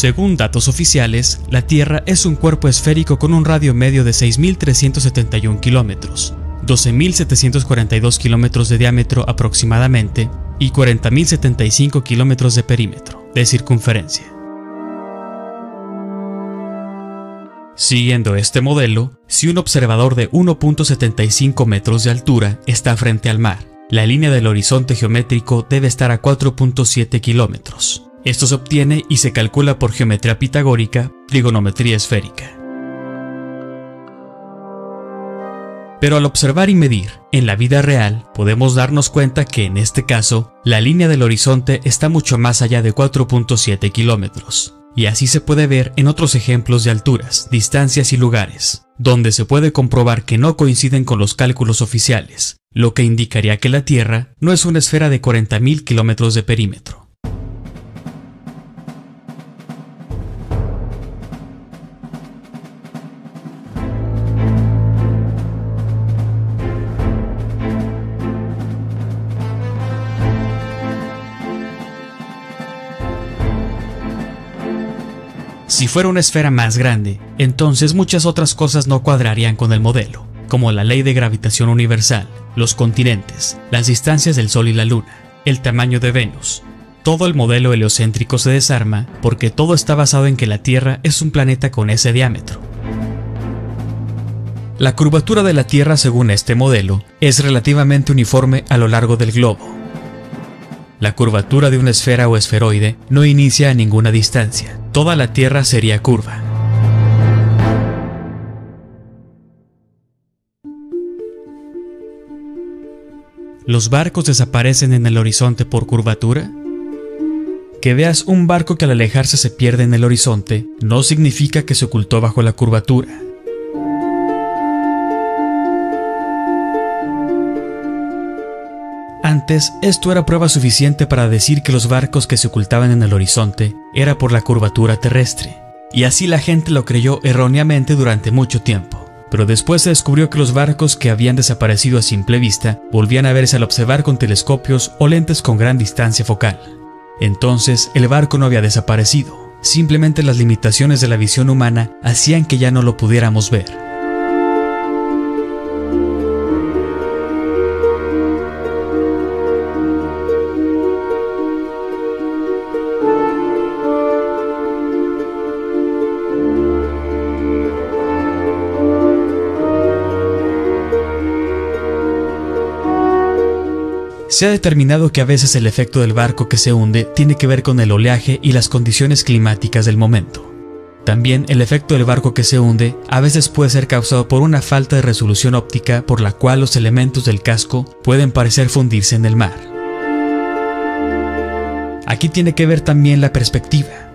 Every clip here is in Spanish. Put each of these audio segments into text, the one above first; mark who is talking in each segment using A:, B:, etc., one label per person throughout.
A: Según datos oficiales, la Tierra es un cuerpo esférico con un radio medio de 6.371 kilómetros, 12.742 kilómetros de diámetro aproximadamente y 40.075 kilómetros de perímetro, de circunferencia. Siguiendo este modelo, si un observador de 1.75 metros de altura está frente al mar, la línea del horizonte geométrico debe estar a 4.7 kilómetros. Esto se obtiene y se calcula por geometría pitagórica, trigonometría esférica. Pero al observar y medir, en la vida real, podemos darnos cuenta que en este caso, la línea del horizonte está mucho más allá de 4.7 kilómetros. Y así se puede ver en otros ejemplos de alturas, distancias y lugares, donde se puede comprobar que no coinciden con los cálculos oficiales, lo que indicaría que la Tierra no es una esfera de 40.000 kilómetros de perímetro. Si fuera una esfera más grande, entonces muchas otras cosas no cuadrarían con el modelo, como la ley de gravitación universal, los continentes, las distancias del Sol y la Luna, el tamaño de Venus. Todo el modelo heliocéntrico se desarma porque todo está basado en que la Tierra es un planeta con ese diámetro. La curvatura de la Tierra, según este modelo, es relativamente uniforme a lo largo del globo. La curvatura de una esfera o esferoide no inicia a ninguna distancia. Toda la Tierra sería curva. ¿Los barcos desaparecen en el horizonte por curvatura? Que veas un barco que al alejarse se pierde en el horizonte no significa que se ocultó bajo la curvatura. Antes, esto era prueba suficiente para decir que los barcos que se ocultaban en el horizonte era por la curvatura terrestre, y así la gente lo creyó erróneamente durante mucho tiempo. Pero después se descubrió que los barcos que habían desaparecido a simple vista volvían a verse al observar con telescopios o lentes con gran distancia focal. Entonces, el barco no había desaparecido, simplemente las limitaciones de la visión humana hacían que ya no lo pudiéramos ver. Se ha determinado que a veces el efecto del barco que se hunde tiene que ver con el oleaje y las condiciones climáticas del momento. También el efecto del barco que se hunde a veces puede ser causado por una falta de resolución óptica por la cual los elementos del casco pueden parecer fundirse en el mar. Aquí tiene que ver también la perspectiva.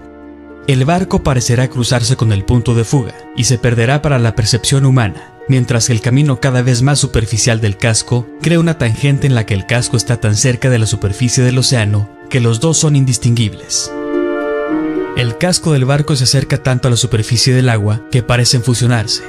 A: El barco parecerá cruzarse con el punto de fuga y se perderá para la percepción humana, mientras que el camino cada vez más superficial del casco crea una tangente en la que el casco está tan cerca de la superficie del océano que los dos son indistinguibles. El casco del barco se acerca tanto a la superficie del agua que parecen fusionarse.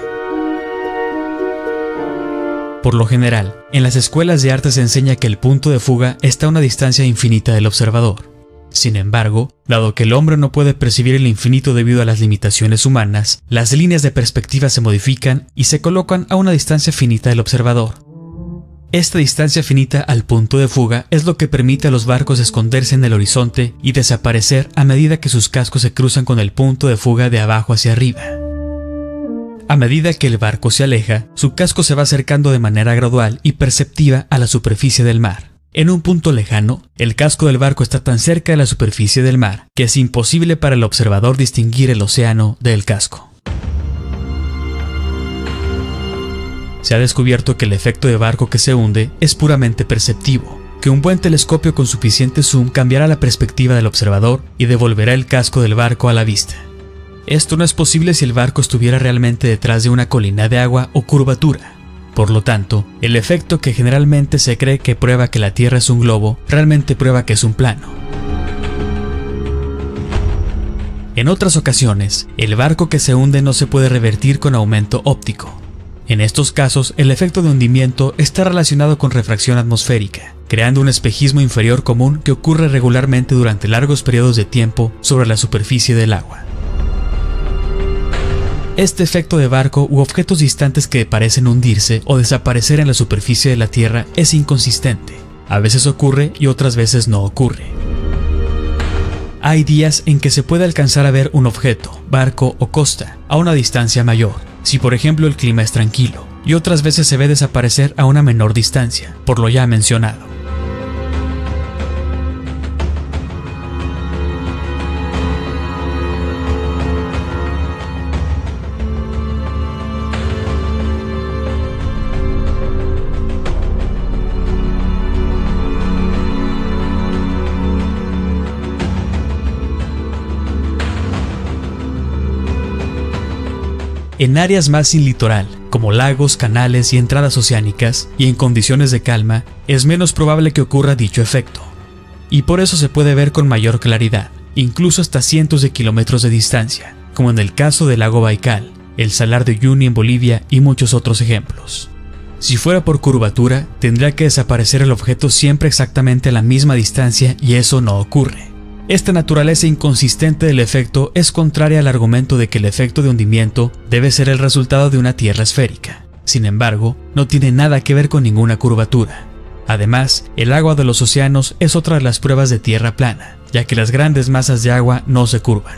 A: Por lo general, en las escuelas de arte se enseña que el punto de fuga está a una distancia infinita del observador. Sin embargo, dado que el hombre no puede percibir el infinito debido a las limitaciones humanas, las líneas de perspectiva se modifican y se colocan a una distancia finita del observador. Esta distancia finita al punto de fuga es lo que permite a los barcos esconderse en el horizonte y desaparecer a medida que sus cascos se cruzan con el punto de fuga de abajo hacia arriba. A medida que el barco se aleja, su casco se va acercando de manera gradual y perceptiva a la superficie del mar. En un punto lejano, el casco del barco está tan cerca de la superficie del mar que es imposible para el observador distinguir el océano del casco. Se ha descubierto que el efecto de barco que se hunde es puramente perceptivo, que un buen telescopio con suficiente zoom cambiará la perspectiva del observador y devolverá el casco del barco a la vista. Esto no es posible si el barco estuviera realmente detrás de una colina de agua o curvatura. Por lo tanto, el efecto que generalmente se cree que prueba que la Tierra es un globo, realmente prueba que es un plano. En otras ocasiones, el barco que se hunde no se puede revertir con aumento óptico. En estos casos, el efecto de hundimiento está relacionado con refracción atmosférica, creando un espejismo inferior común que ocurre regularmente durante largos periodos de tiempo sobre la superficie del agua. Este efecto de barco u objetos distantes que parecen hundirse o desaparecer en la superficie de la Tierra es inconsistente. A veces ocurre y otras veces no ocurre. Hay días en que se puede alcanzar a ver un objeto, barco o costa a una distancia mayor, si por ejemplo el clima es tranquilo, y otras veces se ve desaparecer a una menor distancia, por lo ya mencionado. En áreas más sin litoral, como lagos, canales y entradas oceánicas, y en condiciones de calma, es menos probable que ocurra dicho efecto. Y por eso se puede ver con mayor claridad, incluso hasta cientos de kilómetros de distancia, como en el caso del lago Baikal, el Salar de Uyuni en Bolivia y muchos otros ejemplos. Si fuera por curvatura, tendría que desaparecer el objeto siempre exactamente a la misma distancia y eso no ocurre. Esta naturaleza inconsistente del efecto es contraria al argumento de que el efecto de hundimiento debe ser el resultado de una Tierra esférica. Sin embargo, no tiene nada que ver con ninguna curvatura. Además, el agua de los océanos es otra de las pruebas de Tierra plana, ya que las grandes masas de agua no se curvan.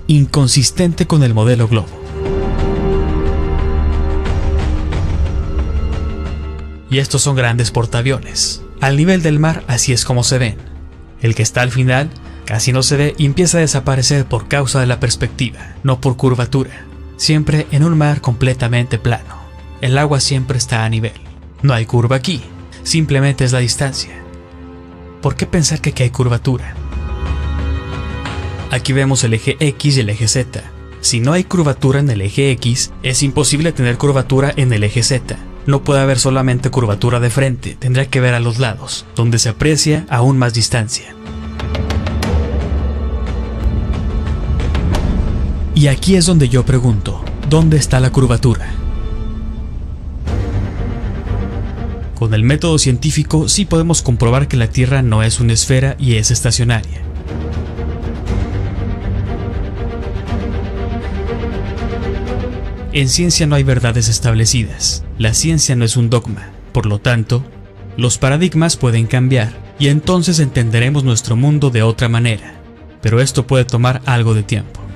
A: Inconsistente con el modelo globo. Y estos son grandes portaaviones. Al nivel del mar, así es como se ven. El que está al final casi no se ve y empieza a desaparecer por causa de la perspectiva, no por curvatura. Siempre en un mar completamente plano. El agua siempre está a nivel. No hay curva aquí, simplemente es la distancia. ¿Por qué pensar que aquí hay curvatura? Aquí vemos el eje X y el eje Z. Si no hay curvatura en el eje X, es imposible tener curvatura en el eje Z. No puede haber solamente curvatura de frente, tendría que ver a los lados, donde se aprecia aún más distancia. Y aquí es donde yo pregunto, ¿dónde está la curvatura? Con el método científico sí podemos comprobar que la Tierra no es una esfera y es estacionaria. En ciencia no hay verdades establecidas, la ciencia no es un dogma, por lo tanto, los paradigmas pueden cambiar y entonces entenderemos nuestro mundo de otra manera, pero esto puede tomar algo de tiempo.